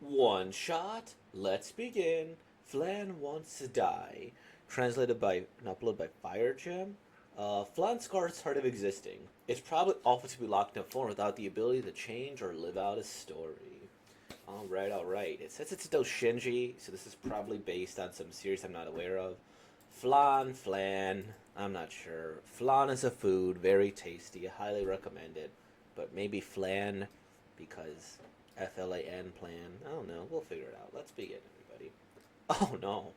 One shot. Let's begin. Flan wants to die. Translated by and uploaded by FireGem. Flan scars heart of existing. It's probably awful to be locked in a form without the ability to change or live out a story. Alright, alright. It says it's Doshinji, so this is probably based on some series I'm not aware of. Flan, I'm not sure. Flan is a food, very tasty, highly recommended. But maybe flan because FLAN plan. I don't know. We'll figure it out. Let's begin, everybody. Oh no.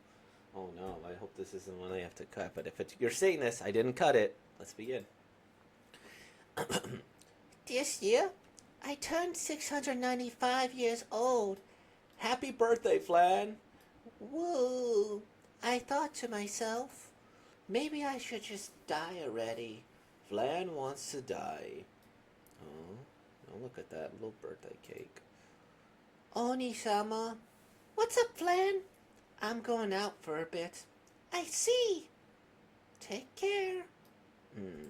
Oh no. I hope this isn't one I have to cut. But if you're saying this, I didn't cut it. Let's begin. This year, I turned 695 years old. Happy birthday, Flan. Woo! I thought to myself, maybe I should just die already. Flan wants to die. Oh, look at that little birthday cake. Oni-sama, what's up, Flan? I'm going out for a bit. I see. Take care. Hmm.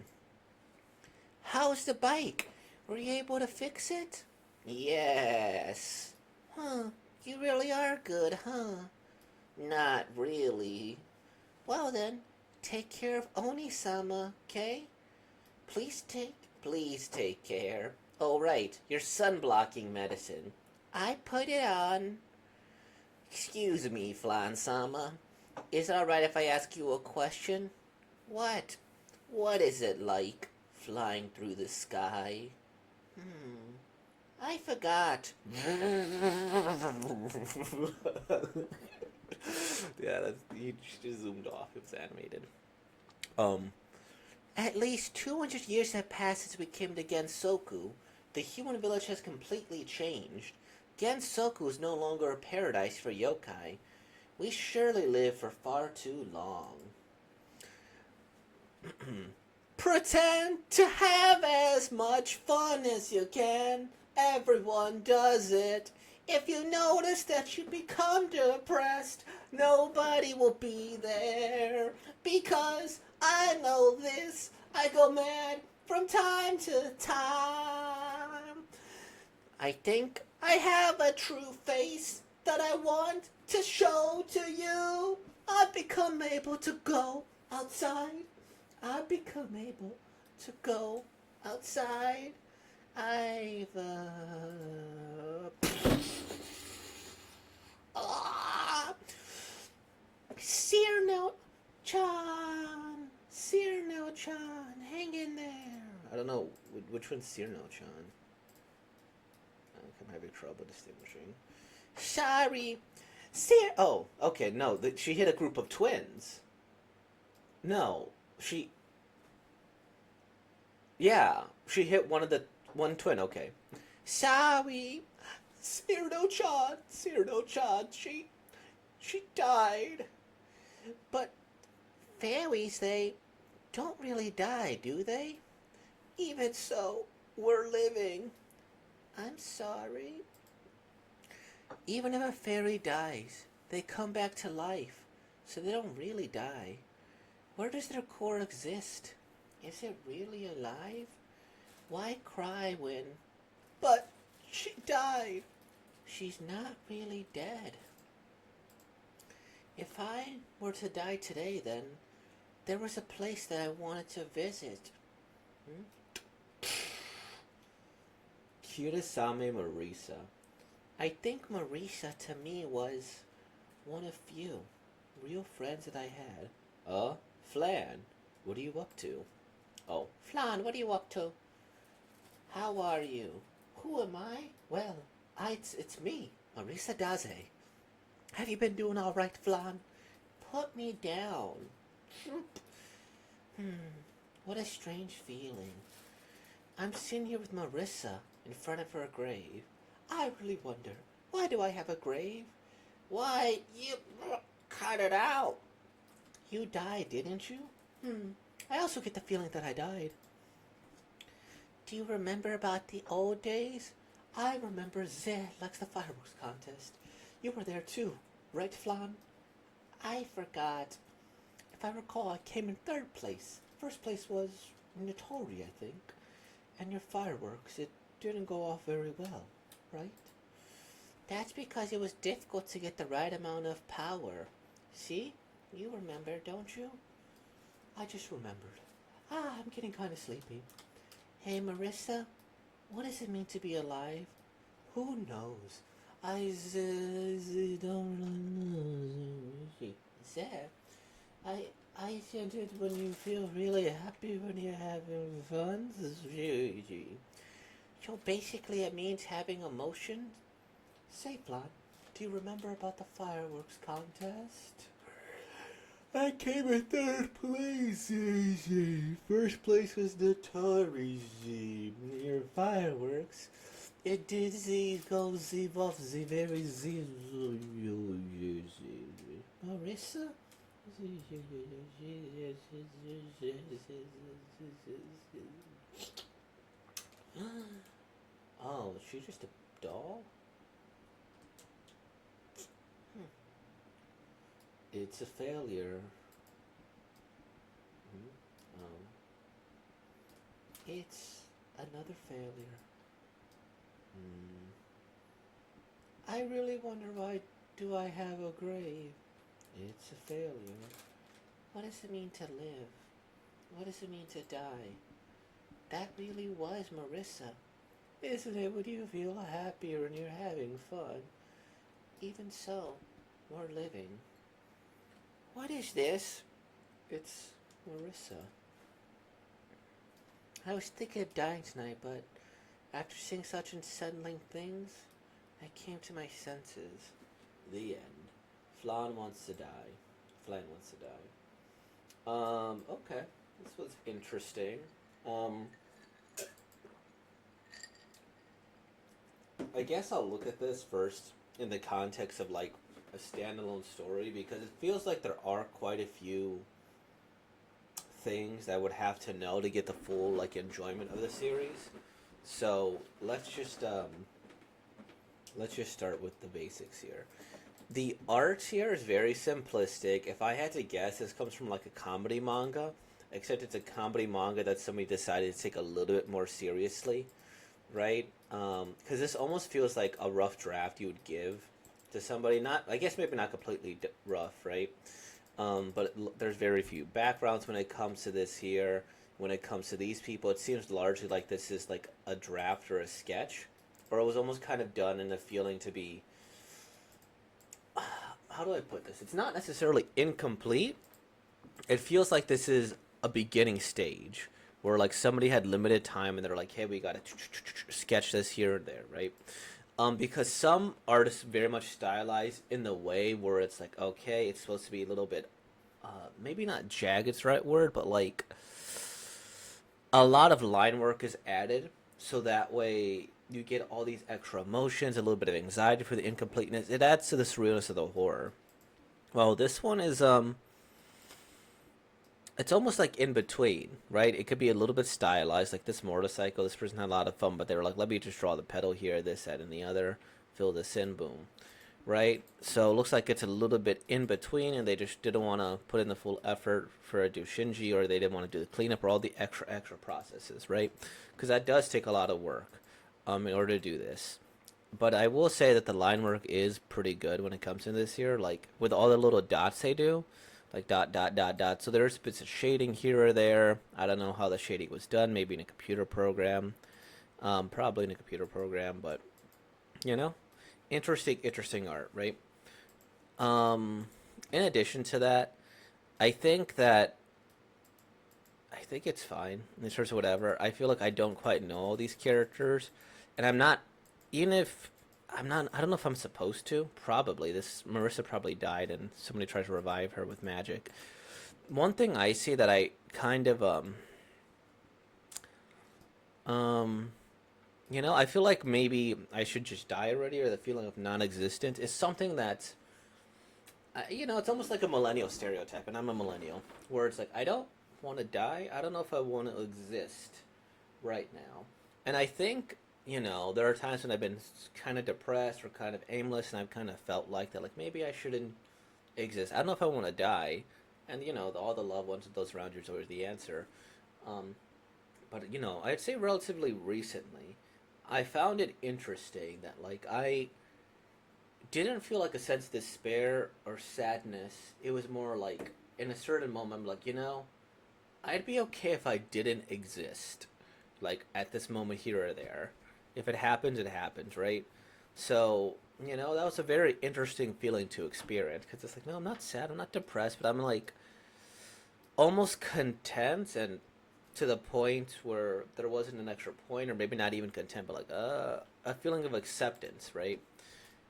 How's the bike? Were you able to fix it? Yes. Huh, you really are good, huh? Not really. Well then, take care of Oni-sama, okay? Please take care. Oh, right, your sun-blocking medicine. I put it on. Excuse me, Flan-sama. Is it alright if I ask you a question? What? What is it like, flying through the sky? I forgot. Yeah, he just zoomed off. It was animated. At least 200 years have passed since we came to Gensoku. The human village has completely changed. Gensoku is no longer a paradise for yokai. We surely live for far too long. Pretend to have as much fun as you can. Everyone does it. If you notice that you become depressed, nobody will be there. Because I know this, I go mad from time to time. I think I have a true face that I want to show to you. I've become able to go outside. I've become able to go outside. I've Cyrno-chan, hang in there. I don't know. Which one's Cyrno-chan? I'm having trouble distinguishing. Sorry, Oh, okay, no. She hit a group of twins. No, she... Yeah, she hit one twin, okay. sorry. Cyrno-chan, she died. But fairies, they don't really die, do they? Even so, we're living. I'm sorry. Even if a fairy dies, they come back to life, so they don't really die. Where does their core exist? Is it really alive? Why cry when... But she died. She's not really dead. If I were to die today, then there was a place that I wanted to visit. Kirasame Marisa. I think Marisa to me was one of few real friends that I had. Flan, what are you up to? Oh, Flan, what are you up to? How are you? Who am I? Well, it's me, Marisa Daze. Have you been doing all right, Flan? Put me down. What a strange feeling. I'm sitting here with Marissa in front of her grave. I really wonder, why do I have a grave? why, you cut it out. You died, didn't you? I also get the feeling that I died. Do you remember about the old days? I remember Zeh likes the fireworks contest. You were there too, right, Flan? I forgot. If I recall, I came in third place. First place was Notori, I think. And your fireworks, it didn't go off very well, right? That's because it was difficult to get the right amount of power. See? You remember, don't you? I just remembered. I'm getting kind of sleepy. Hey, Marissa, what does it mean to be alive? Who knows? Don't really know. There. I I said it when you feel really happy when you're having fun. So basically, it means having emotions. Say, Flan, do you remember about the fireworks contest? I came in third place. First place was the Tories. Your fireworks. It did go off the very Marissa? Oh, is she just a doll? It's a failure. Um, It's another failure. mm, I really wonder why do I have a grave? it's a failure. What does it mean to live? What does it mean to die? That really was Marissa. Isn't it when you feel happier and you're having fun? Even so, we're living. What is this? It's Marissa. I was thinking of dying tonight, but after seeing such unsettling things, I came to my senses. The end. Flan wants to die. Flan wants to die. Okay. This was interesting. Um, I guess I'll look at this first in the context of like a standalone story because it feels like there are quite a few things I would have to know to get the full like enjoyment of the series. So let's just start with the basics here. The art here is very simplistic. If I had to guess, this comes from like a comedy manga, except it's a comedy manga that somebody decided to take a little bit more seriously, right? Because this almost feels like a rough draft you would give to somebody. Not, I guess maybe not completely rough, right? But there's very few backgrounds when it comes to this here. When it comes to these people, it seems largely like this is like a draft or a sketch, or it was almost kind of done in a feeling to be. How do I put this? It's not necessarily incomplete. It feels like this is a beginning stage where like somebody had limited time and they're like, hey, we gotta sketch this here and there, right? Because some artists very much stylize in the way where it's like, okay, it's supposed to be a little bit, maybe not jagged, it's the right word, but like a lot of line work is added, so that way you get all these extra emotions, a little bit of anxiety for the incompleteness. It adds to the surrealness of the horror. Well, this one is it's almost like in between, right? It could be a little bit stylized, like this motorcycle. This person had a lot of fun, but they were like, "Let me just draw the pedal here, this, that, and the other, fill this in, boom." Right? So it looks like it's a little bit in between, and they just didn't want to put in the full effort for a Dushinji, or they didn't want to do the cleanup or all the extra processes, right? Because that does take a lot of work in order to do this. But I will say that the line work is pretty good when it comes to this here, like with all the little dots they do, like dot dot dot dot. So there's bits of shading here or there. I don't know how the shading was done. Maybe in a computer program, probably in a computer program. But you know, interesting art, right? Um, in addition to that, I think that I think it's fine in terms of whatever. I feel like I don't quite know all these characters, and I'm not. Even if I'm not, I don't know if I'm supposed to. Probably this Marissa probably died, and somebody tries to revive her with magic. One thing I see that I kind of um I feel like maybe I should just die already, or the feeling of non-existent is something that it's almost like a millennial stereotype, and I'm a millennial, where it's like I don't want to die. I don't know if I want to exist right now, and I think there are times when I've been kind of depressed or kind of aimless, and I've kind of felt like that, like maybe I shouldn't exist. I don't know if I want to die, and all the loved ones and those around you is always the answer. Um, but I'd say relatively recently, I found it interesting that like didn't feel like a sense of despair or sadness. It was more like, in a certain moment, I'm like, I'd be okay if I didn't exist, like at this moment here or there. If it happens, it happens, right? So, that was a very interesting feeling to experience because it's like, no, I'm not sad, I'm not depressed, but I'm like almost content and to the point where there wasn't an extra point, or maybe not even content, but like a feeling of acceptance, right?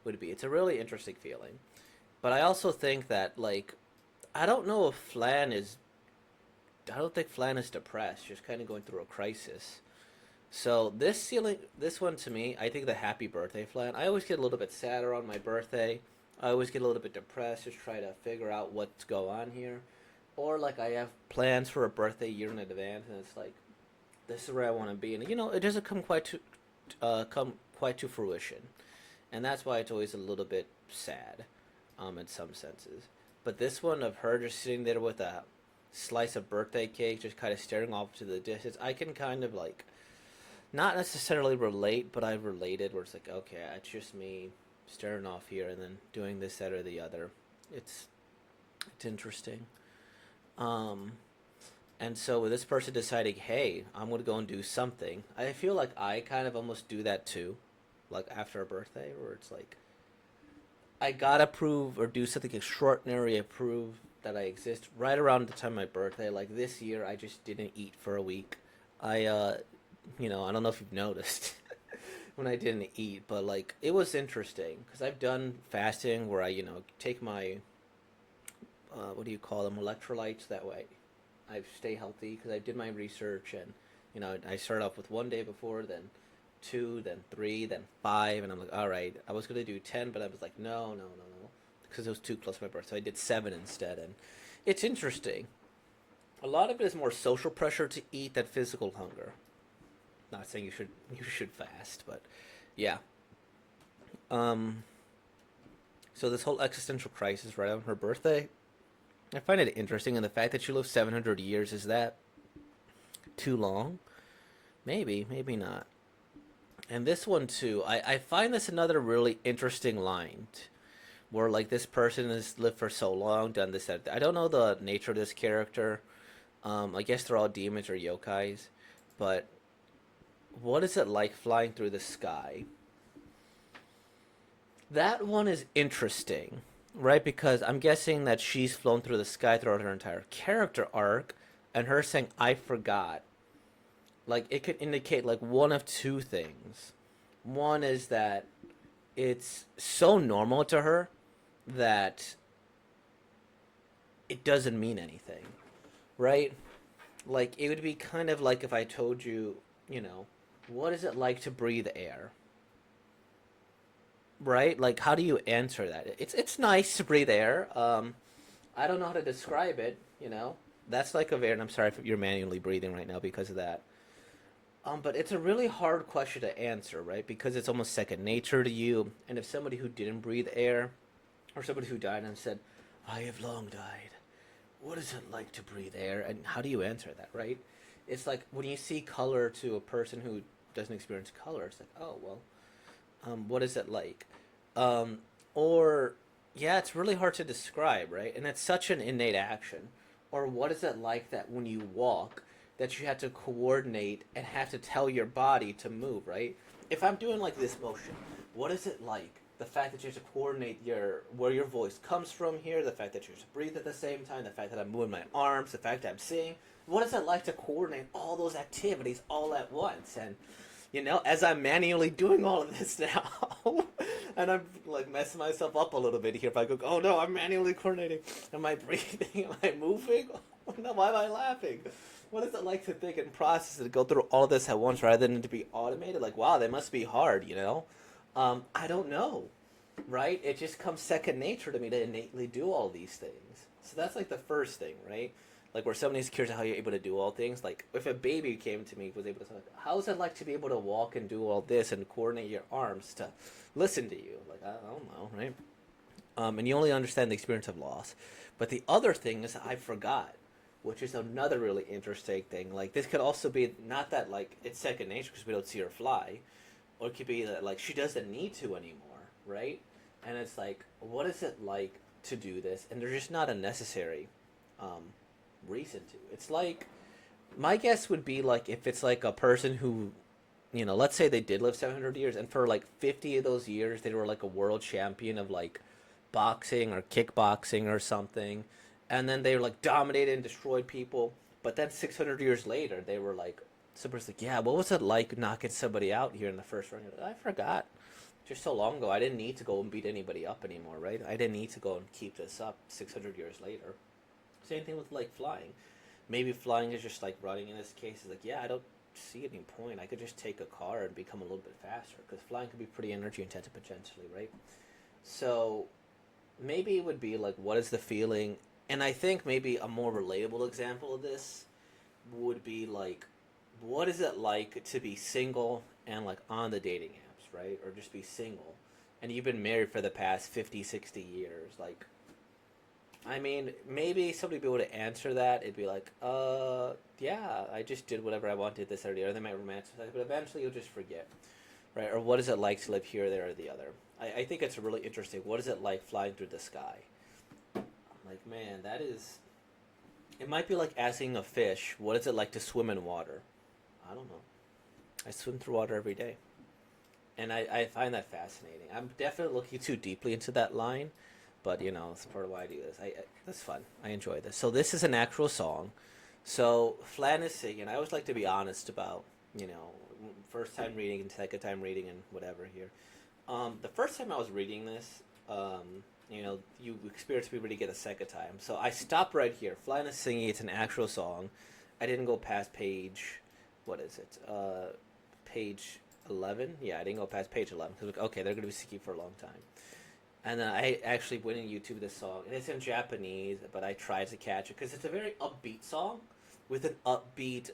Would be. It's a really interesting feeling. But I also think that like I don't know if Flan is. I don't think Flan is depressed. She's kind of going through a crisis. So this one to me, I think the happy birthday Flan. I always get a little bit sadder on my birthday. I always get a little bit depressed, just try to figure out what's going on here. Or like I have plans for a birthday year in advance, and it's like this is where I want to be, and it doesn't come quite to fruition, and that's why it's always a little bit sad, in some senses. But this one of her just sitting there with a slice of birthday cake, just kind of staring off to the distance, I can kind of like not necessarily relate, but I related where it's like, okay, it's just me staring off here and then doing this, that, or the other. It's it's interesting. Um, and so with this person deciding, hey, I'm gonna go and do something, I feel like I kind of almost do that too, like after a birthday, where it's like I gotta prove or do something extraordinary to prove that I exist right around the time of my birthday. Like this year, I just didn't eat for a week. I, I don't know if you've noticed when I didn't eat, but like it was interesting because I've done fasting where I, take my, what do you call them, electrolytes. That way, I stay healthy because I did my research and, I started off with 1 day before, then two, then three, then five, and I'm like, all right, I was gonna do 10, but I was like, no, no, no, no, because it was too close to my birth, so I did seven instead, and it's interesting. A lot of it is more social pressure to eat than physical hunger. Not saying you should fast, but yeah. Um, so this whole existential crisis right on her birthday, I find it interesting, and the fact that she lived 700 years, is that too long? Maybe, maybe not. And this one too, I find this another really interesting line where like this person has lived for so long, done this, that. I don't know the nature of this character. I guess they're all demons or yokais, but what is it like flying through the sky? That one is interesting, right? Because I'm guessing that she's flown through the sky throughout her entire character arc, and her saying "I forgot," like it could indicate like one of two things. One is that it's so normal to her that it doesn't mean anything, right? Like it would be kind of like if I told you, what is it like to breathe air? Right? Like how do you answer that? It's nice to breathe air. I don't know how to describe it, That's like a air, and I'm sorry if you're manually breathing right now because of that. But it's a really hard question to answer, right? Because it's almost second nature to you. And if somebody who didn't breathe air, or somebody who died and said, "I have long died. What is it like to breathe air?" And how do you answer that, right? It's like when you see color to a person who doesn't experience color, it's like, oh, well, what is it like? Um, or, yeah, it's really hard to describe, right? And it's such an innate action. Or what is it like that when you walk, that you have to coordinate and have to tell your body to move, right? If I'm doing like this motion, what is it like? The fact that you have to coordinate where your voice comes from here, the fact that you have to breathe at the same time, the fact that I'm moving my arms, the fact that I'm seeing. What is it like to coordinate all those activities all at once? And as I'm manually doing all of this now, and I'm like messing myself up a little bit here. If I go, oh no, I'm manually coordinating. Am I breathing? Am I moving? No, why am I laughing? What is it like to think and process and go through all of this at once rather than to be automated? Like, wow, that must be hard. I don't know, right? It just comes second nature to me to innately do all these things. So that's like the first thing, right? Like where somebody's curious how you're able to do all things. Like if a baby came to me was able to say, how is it like to be able to walk and do all this and coordinate your arms to listen to you? Like I don't know, right? And you only understand the experience of loss. But the other thing is I forgot, which is another really interesting thing. Like this could also be not that like it's second nature because we don't see her fly, or it could be that like she doesn't need to anymore, right? And it's like, what is it like to do this? And there's just not a necessary um, reason to. It's like, my guess would be like if it's like a person who, let's say they did live 700 years, and for like 50 of those years they were like a world champion of like boxing or kickboxing or something, and then they were like dominated and destroyed people. But then 600 years later, they were like, somebody's like, yeah, what was it like knocking somebody out here in the first round? Like, I forgot. Just so long ago, I didn't need to go and beat anybody up anymore, right? I didn't need to go and keep this up 600 years later. Same thing with like flying. Maybe flying is just like running in this case. Is like, yeah, I don't see any point. I could just take a car and become a little bit faster because flying could be pretty energy intensive potentially, right? So maybe it would be like, what is the feeling? And I think maybe a more relatable example of this would be like, what is it like to be single and like on the dating apps, right? Or just be single and you've been married for the past 50, 60 years. Like, I mean, maybe somebody would be able to answer that. It'd be like, yeah, I just did whatever I wanted this or the other. They might romanticize it, but eventually you'll just forget, right? Or what is it like to live here, there, or the other? I think it's really interesting. What is it like flying through the sky? I'm like, man, that is. It might be like asking a fish, what is it like to swim in water? I don't know. I swim through water every day. And I find that fascinating. I'm definitely looking too deeply into that line, but it's part of why I do this. That's fun. I enjoy this. So this is an actual song. So Flan is singing. I always like to be honest about you know first time reading and second time reading and whatever here. The first time I was reading this, you experience me really get a second time. So I stopped right here. Flan is singing. It's an actual song. I didn't go past page. What is it? Page 11. Yeah, I didn't go past page 11 because okay, they're gonna be singing for a long time. And then I actually went in YouTube this song, and it's in Japanese, but I tried to catch it because it's a very upbeat song with an upbeat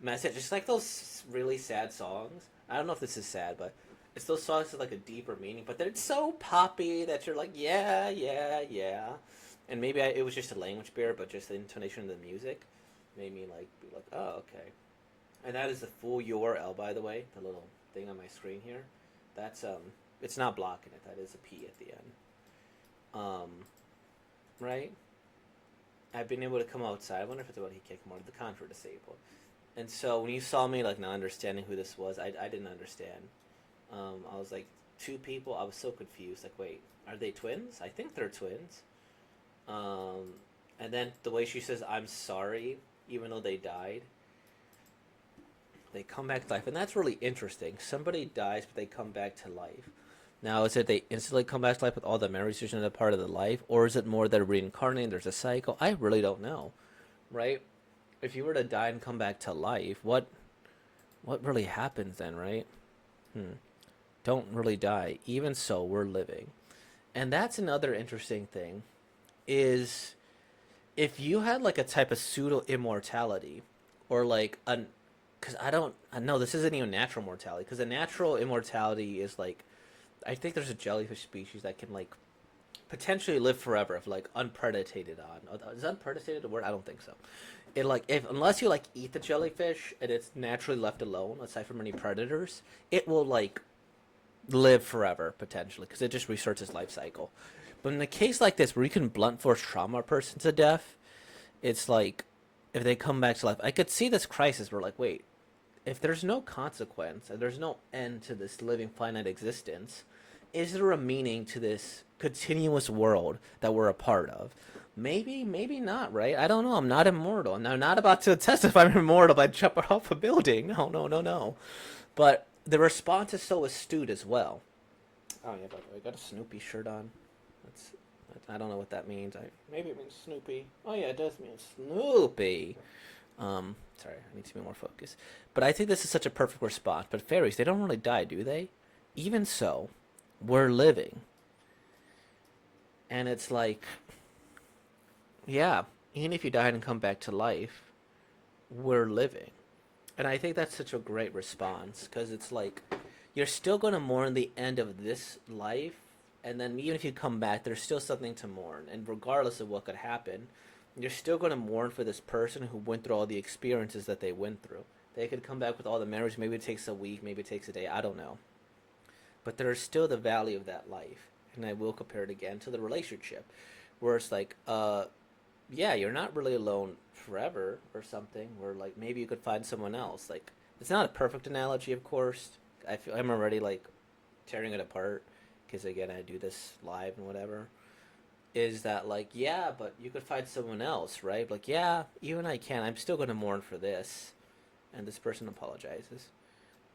message. Just like those really sad songs. I don't know if this is sad, but it's those songs with like a deeper meaning. But they're so poppy that you're like, yeah, yeah, yeah. And maybe it was just a language barrier, but just the intonation of the music made me like be like, oh, okay. And that is the full URL, by the way, the little thing on my screen here. That's it's not blocking it. That is a P at the end. Um, right? I've been able to come outside. I wonder if it's about he can't come out of the contra disabled. And so when you saw me like not understanding who this was, I didn't understand. I was like, two people. I was so confused. Like, wait, are they twins? I think they're twins. And then the way she says, "I'm sorry," even though they died, they come back to life, and that's really interesting. Somebody dies, but they come back to life. Now, is it they instantly come back to life with all the memories there's in a part of the life, or is it more they're reincarnating? There's a cycle. I really don't know, right? If you were to die and come back to life, what really happens then, right? Don't really die. Even so, we're living, and that's another interesting thing. Is if you had like a type of pseudo immortality, or like an because I know this isn't even natural mortality because a natural immortality is like I think there's a jellyfish species that can like potentially live forever if like unpredated on. Is unpredated a word? I don't think so. It like if unless you like eat the jellyfish and it's naturally left alone aside from any predators, it will like live forever potentially because it just restarts its life cycle. But in a case like this where you can blunt force trauma a person to death, it's like if they come back to life, I could see this crisis where like wait, if there's no consequence and there's no end to this living finite existence, is there a meaning to this continuous world that we're a part of? Maybe, maybe not, right? I don't know. I'm not immortal. And I'm not about to attest if I'm immortal by jumping off a building. No, no, no, no. But the response is so astute as well. Oh, yeah, by the way, I got a Snoopy shirt on. That's, I don't know what that means. Maybe it means Snoopy. Oh, yeah, it does mean Snoopy. Sorry, I need to be more focused. But I think this is such a perfect response. But fairies, they don't really die, do they? Even so, we're living. And it's like, yeah, even if you died and come back to life, we're living. And I think that's such a great response because it's like you're still going to mourn the end of this life. And then even if you come back, there's still something to mourn. And regardless of what could happen, you're still going to mourn for this person who went through all the experiences that they went through. They could come back with all the memories. Maybe it takes a week, maybe it takes a day. I don't know. But there's still the value of that life. and I will compare it again to the relationship, where it's like, yeah, you're not really alone forever or something. Where like maybe you could find someone else. Like it's not a perfect analogy, of course. I'm already like tearing it apart because again I do this live and whatever. Is that like yeah, but you could find someone else, right? Like yeah, even I can. I'm still gonna mourn for this, and this person apologizes.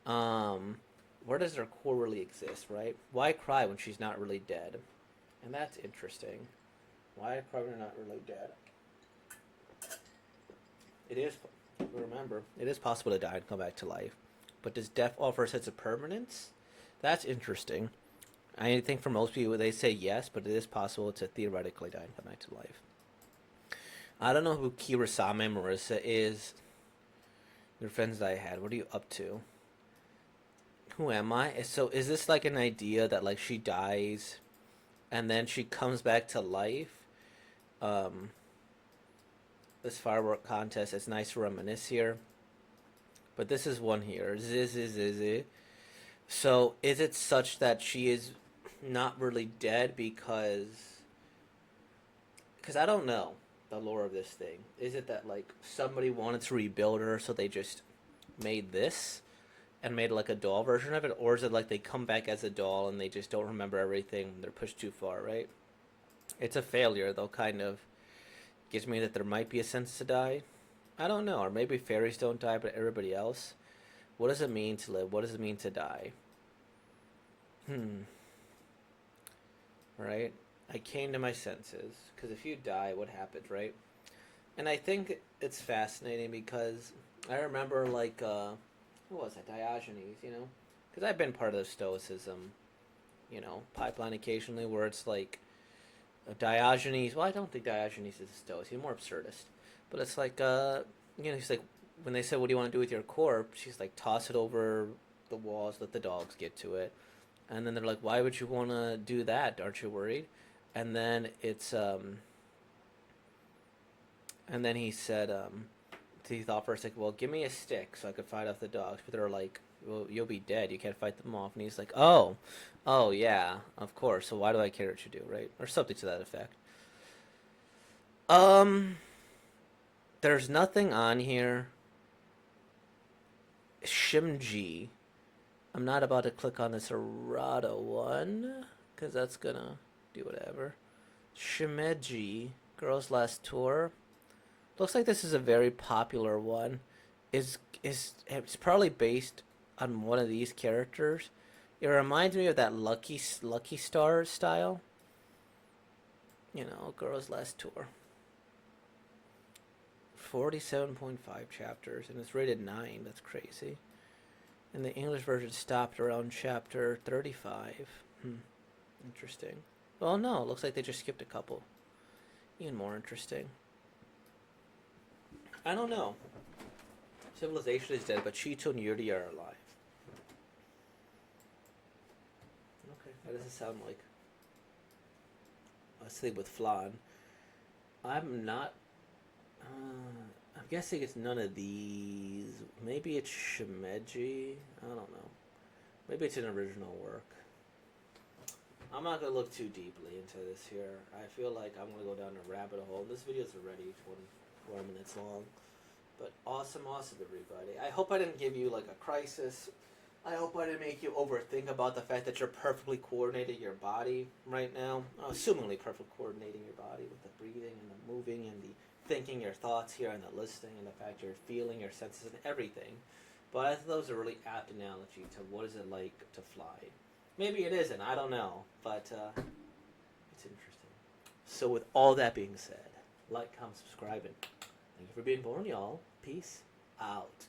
Um, where does their core really exist, right? Why cry when she's not really dead? And that's interesting. Why cry when you're not really dead? It is, remember, it is possible to die and come back to life. But does death offer a sense of permanence? That's interesting. I think for most people they say yes, but it is possible to theoretically die and come back to life. I don't know who Kirasame Marissa is. Your friends that I had. What are you up to? Who am I? So is this like an idea that like she dies and then she comes back to life? Um, this firework contest. It's nice to reminisce here. But this is one here. Ziz. So is it such that she is not really dead because I don't know the lore of this thing. Is it that like somebody wanted to rebuild her so they just made this and made like a doll version of it, or is it like they come back as a doll and they just don't remember everything when they're pushed too far, right? It's a failure though, kind of gives me that there might be a sense to die. I don't know, or maybe fairies don't die, but everybody else. What does it mean to live? What does it mean to die? Right? I came to my senses because if you die, what happens, right? And I think it's fascinating because I remember like who was it? Diogenes, you know, because I've been part of the Stoicism, you know, pipeline occasionally where it's like Diogenes. Well, I don't think Diogenes is a Stoic. He's more absurdist, but it's like you know, he's like when they said, "What do you want to do with your corpse?" She's like, "Toss it over the walls, let the dogs get to it." And then they're like, "Why would you want to do that? Aren't you worried?" And then it's and then he said he thought for a second, well, give me a stick so I could fight off the dogs. But they're like, well, you'll be dead. You can't fight them off. And he's like, oh yeah, of course. So why do I care what you do, right? Or something to that effect. Um, there's nothing on here. Shimji. I'm not about to click on this errata one because that's gonna do whatever. Shimeji, Girls Last Tour. Looks like this is a very popular one. Is it's probably based on one of these characters. It reminds me of that Lucky Star style. You know, Girls Last Tour. 47.5 chapters and it's rated 9. That's crazy. And the English version stopped around chapter 35. Interesting. Well, no, it looks like they just skipped a couple. Even more interesting. I don't know. Civilization is dead, but Chito and Yuri are alive. Okay, that doesn't sound like a thing with Flan. I'm not. I'm guessing it's none of these. Maybe it's Shimeji. I don't know. Maybe it's an original work. I'm not gonna look too deeply into this here. I feel like I'm gonna go down a rabbit hole. This video's already 24 minutes long. But awesome, everybody. I hope I didn't give you like a crisis. I hope I didn't make you overthink about the fact that you're perfectly coordinating your body right now. Assumingly perfectly coordinating your body with the breathing and the moving and the thinking, your thoughts here and the listening and the fact you're feeling your senses and everything. But I thought that was a really apt analogy to what is it like to fly. Maybe it isn't, I don't know. But it's interesting. So with all that being said, like, comment, subscribe, and thank you for being born, y'all. Peace out.